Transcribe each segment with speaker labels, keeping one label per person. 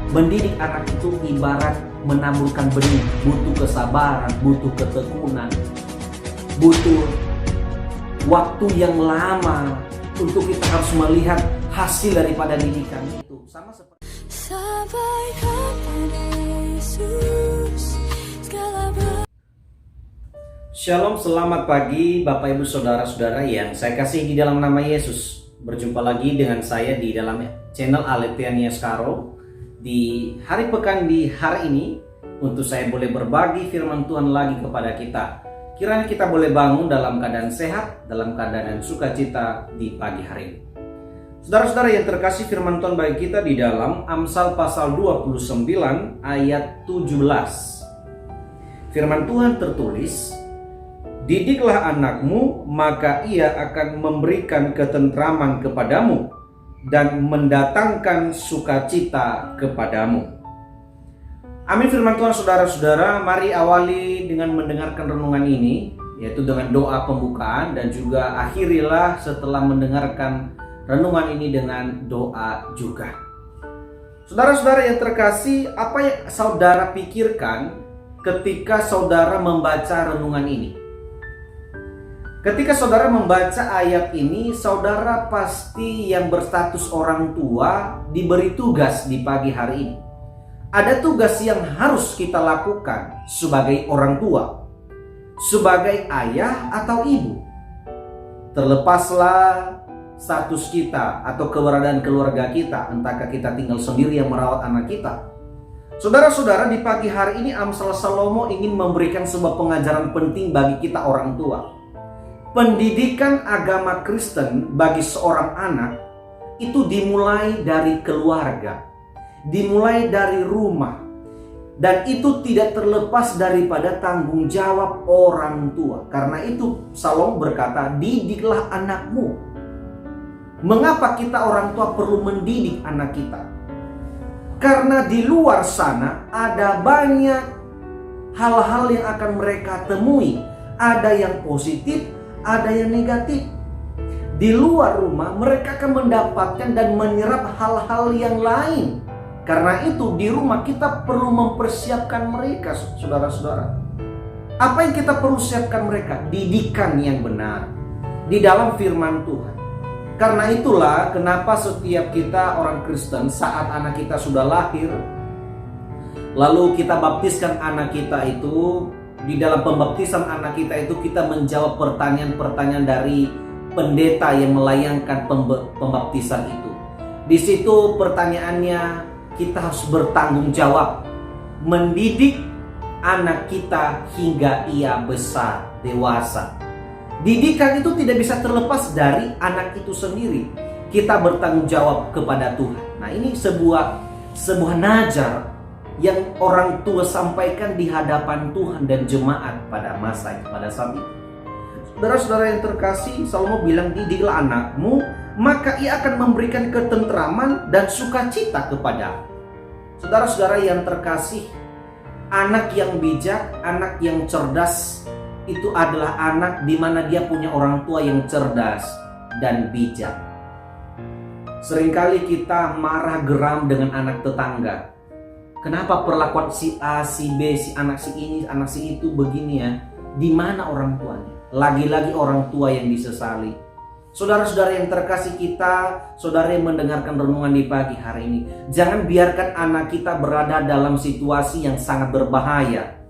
Speaker 1: Mendidik anak itu ibarat menaburkan benih, butuh kesabaran, butuh ketekunan, butuh waktu yang lama untuk kita harus melihat hasil daripada didikan itu. Sama seperti
Speaker 2: Sampai kapan Yesus segala
Speaker 1: Shalom, selamat pagi Bapak Ibu Saudara-saudara yang saya kasih di dalam nama Yesus. Berjumpa lagi dengan saya di dalam channel Aletiania Skaro di hari pekan di hari ini, untuk saya boleh berbagi firman Tuhan lagi kepada kita. Kiranya kita boleh bangun dalam keadaan sehat, dalam keadaan sukacita di pagi hari ini. Saudara-saudara yang terkasih, firman Tuhan bagi kita di dalam Amsal pasal 29 ayat 17. Firman Tuhan tertulis, "Didiklah anakmu, maka ia akan memberikan ketentraman kepadamu dan mendatangkan sukacita kepadamu." Amin firman Tuhan. Saudara-saudara, mari awali dengan mendengarkan renungan ini, yaitu dengan doa pembukaan, dan juga akhirilah setelah mendengarkan renungan ini dengan doa juga. Saudara-saudara yang terkasih, apa yang saudara pikirkan ketika saudara membaca renungan ini? Ketika saudara membaca ayat ini, saudara pasti yang berstatus orang tua diberi tugas di pagi hari ini. Ada tugas yang harus kita lakukan sebagai orang tua, sebagai ayah atau ibu. Terlepaslah status kita atau keberadaan keluarga kita, entahkah kita tinggal sendiri yang merawat anak kita. Saudara-saudara, di pagi hari ini Amsal Salomo ingin memberikan sebuah pengajaran penting bagi kita orang tua. Pendidikan agama Kristen bagi seorang anak itu dimulai dari keluarga, dimulai dari rumah, dan itu tidak terlepas daripada tanggung jawab orang tua. Karena itu Salomo berkata, didiklah anakmu. Mengapa kita orang tua perlu mendidik anak kita? Karena di luar sana ada banyak hal-hal yang akan mereka temui. Ada yang positif, ada yang negatif. Di luar rumah mereka akan mendapatkan dan menyerap hal-hal yang lain. Karena itu di rumah kita perlu mempersiapkan mereka, saudara-saudara. Apa yang kita perlu siapkan mereka? Didikan yang benar di dalam firman Tuhan. Karena itulah kenapa setiap kita orang Kristen, saat anak kita sudah lahir, lalu kita baptiskan anak kita itu, di dalam pembaptisan anak kita itu kita menjawab pertanyaan-pertanyaan dari pendeta yang melayangkan pembaptisan itu. Di situ pertanyaannya, kita harus bertanggung jawab mendidik anak kita hingga ia besar, dewasa. Didikan itu tidak bisa terlepas dari anak itu sendiri. Kita bertanggung jawab kepada Tuhan. Nah, ini sebuah najar yang orang tua sampaikan di hadapan Tuhan dan jemaat pada saat itu. Saudara-saudara yang terkasih, Salomo bilang, didiklah anakmu, maka ia akan memberikan ketentraman dan sukacita kepadamu. Saudara-saudara yang terkasih, anak yang bijak, anak yang cerdas, itu adalah anak di mana dia punya orang tua yang cerdas dan bijak. Seringkali kita marah geram dengan anak tetangga. Kenapa perlakuan si A, si B, si anak si ini, anak si itu begini ya? Di mana orang tuanya? Lagi-lagi orang tua yang disesali. Saudara-saudara yang terkasih kita, saudara yang mendengarkan renungan di pagi hari ini, jangan biarkan anak kita berada dalam situasi yang sangat berbahaya.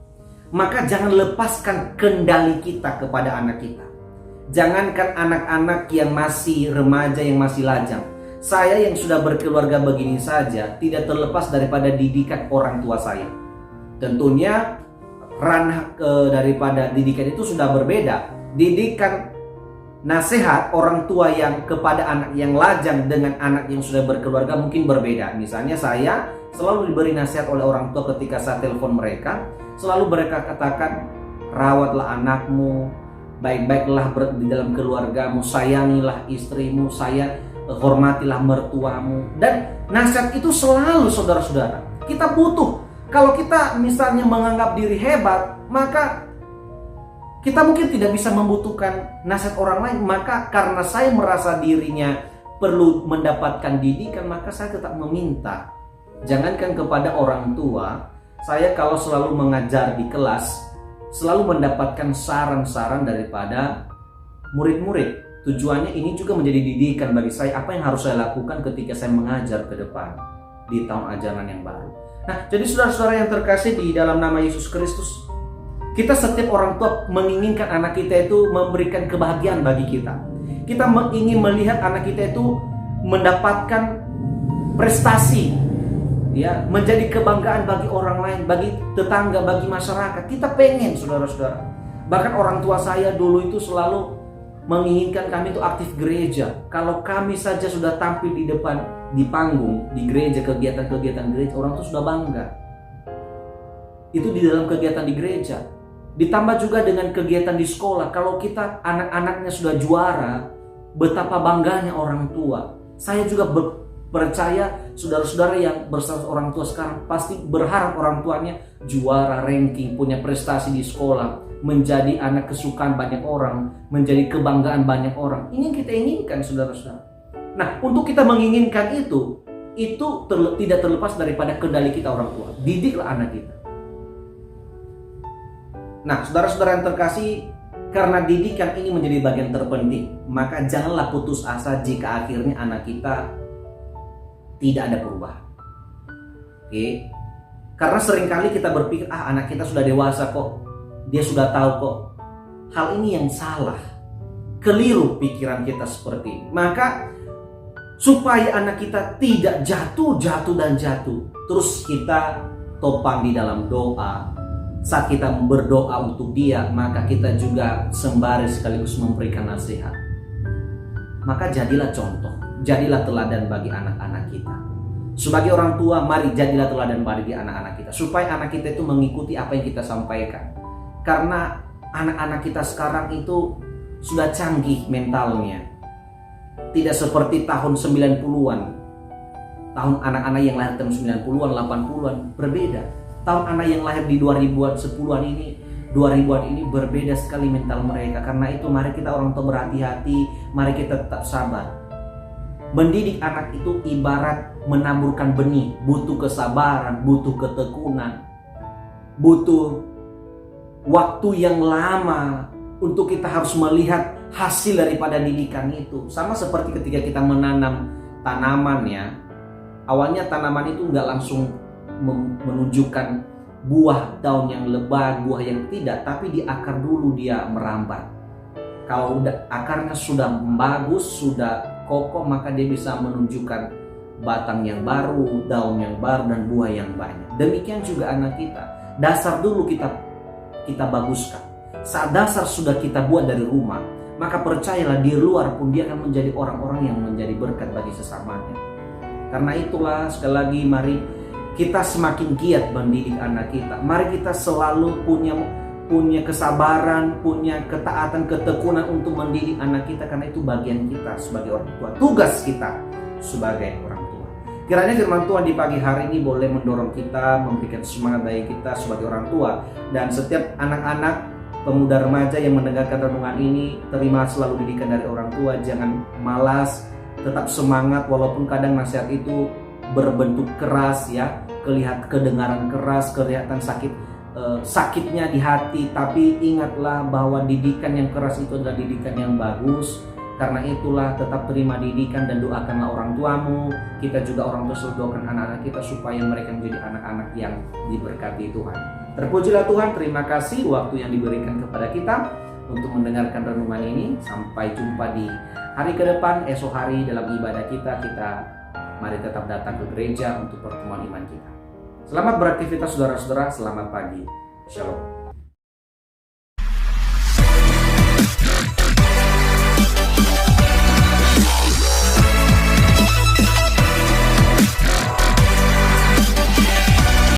Speaker 1: Maka jangan lepaskan kendali kita kepada anak kita. Jangankan anak-anak yang masih remaja, yang masih lajang. Saya yang sudah berkeluarga begini saja tidak terlepas daripada didikan orang tua saya. Tentunya ranah daripada didikan itu sudah berbeda. Didikan nasihat orang tua yang kepada anak yang lajang dengan anak yang sudah berkeluarga mungkin berbeda. Misalnya saya selalu diberi nasihat oleh orang tua ketika saya telepon mereka. Selalu mereka katakan, rawatlah anakmu, baik-baiklah di dalam keluargamu, sayangilah istrimu, hormatilah mertuamu. Dan nasihat itu selalu, saudara-saudara, kita butuh. Kalau kita misalnya menganggap diri hebat, maka kita mungkin tidak bisa membutuhkan nasihat orang lain. Maka karena saya merasa dirinya perlu mendapatkan didikan, maka saya tetap meminta Jangankan kepada orang tua, saya kalau selalu mengajar di kelas, selalu mendapatkan saran-saran daripada murid-murid. Tujuannya ini juga menjadi didikan bagi saya, apa yang harus saya lakukan ketika saya mengajar ke depan di tahun ajaran yang baru. Nah, jadi saudara-saudara yang terkasih di dalam nama Yesus Kristus, kita setiap orang tua menginginkan anak kita itu memberikan kebahagiaan bagi kita. Kita ingin melihat anak kita itu mendapatkan prestasi, ya, menjadi kebanggaan bagi orang lain, bagi tetangga, bagi masyarakat. Kita pengen, saudara-saudara. Bahkan orang tua saya dulu itu selalu menginginkan kami itu aktif gereja. Kalau kami saja sudah tampil di depan, di panggung, di gereja, kegiatan-kegiatan gereja, orang itu sudah bangga. Itu di dalam kegiatan di gereja. Ditambah juga dengan kegiatan di sekolah. Kalau kita anak-anaknya sudah juara, betapa bangganya orang tua. Saya juga percaya saudara-saudara yang bersama orang tua sekarang pasti berharap orang tuanya juara, ranking, punya prestasi di sekolah, menjadi anak kesukaan banyak orang, menjadi kebanggaan banyak orang. Ini yang kita inginkan, saudara-saudara. Nah, untuk kita menginginkan itu tidak terlepas daripada kendali kita orang tua. Didiklah anak kita. Nah, saudara-saudara yang terkasih, karena didikan ini menjadi bagian terpenting, maka janganlah putus asa jika akhirnya anak kita tidak ada perubahan. Oke? Karena seringkali kita berpikir, anak kita sudah dewasa kok, dia sudah tahu kok. Hal ini yang salah. Keliru pikiran kita seperti ini. Maka supaya anak kita tidak jatuh, terus kita topang di dalam doa. Saat kita berdoa untuk dia, maka kita juga sembari sekaligus memberikan nasihat. Maka jadilah contoh, jadilah teladan bagi anak-anak kita. Sebagai orang tua, mari jadilah teladan bagi anak-anak kita, supaya anak kita itu mengikuti apa yang kita sampaikan. Karena anak-anak kita sekarang itu sudah canggih mentalnya. Tidak seperti tahun 90-an. Tahun anak-anak yang lahir tahun 90-an, 80-an berbeda. Tahun anak yang lahir di 2000-an, 10-an ini, 2000-an ini berbeda sekali mental mereka. Karena itu mari kita orang tua berhati-hati, mari kita tetap sabar. Mendidik anak itu ibarat menaburkan benih, butuh kesabaran, butuh ketekunan, butuh waktu yang lama untuk kita harus melihat hasil daripada didikan itu. Sama seperti ketika kita menanam tanaman, ya. Awalnya tanaman itu nggak langsung menunjukkan buah, daun yang lebat, buah yang tidak, tapi di akar dulu dia merambat. Kalau akarnya sudah bagus, sudah kokoh, maka dia bisa menunjukkan batang yang baru, daun yang baru, dan buah yang banyak. Demikian juga anak kita. Dasar dulu kita baguskan. Saat dasar sudah kita buat dari rumah, maka percayalah di luar pun dia akan menjadi orang-orang yang menjadi berkat bagi sesamanya. Karena itulah sekali lagi mari kita semakin giat mendidik anak kita. Mari kita selalu punya kesabaran, punya ketaatan, ketekunan untuk mendidik anak kita, karena itu bagian kita sebagai orang tua, tugas kita sebagai orang tua. Kiranya firman Tuhan di pagi hari ini boleh mendorong kita, memberikan semangat bagi kita sebagai orang tua. Dan setiap anak-anak, pemuda remaja yang mendengarkan renungan ini, terima selalu didikan dari orang tua. Jangan malas, tetap semangat walaupun kadang nasihat itu berbentuk keras, ya, kedengaran keras, kelihatan sakitnya di hati. Tapi ingatlah bahwa didikan yang keras itu adalah didikan yang bagus. Karena itulah tetap terima didikan dan doakanlah orang tuamu. Kita juga orang tua selalu doakan anak-anak kita supaya mereka menjadi anak-anak yang diberkati Tuhan. Terpujilah Tuhan, terima kasih waktu yang diberikan kepada kita untuk mendengarkan renungan ini. Sampai jumpa di hari ke depan, esok hari dalam ibadah kita mari tetap datang ke gereja untuk pertemuan iman kita. Selamat beraktivitas saudara-saudara, selamat pagi. Shalom.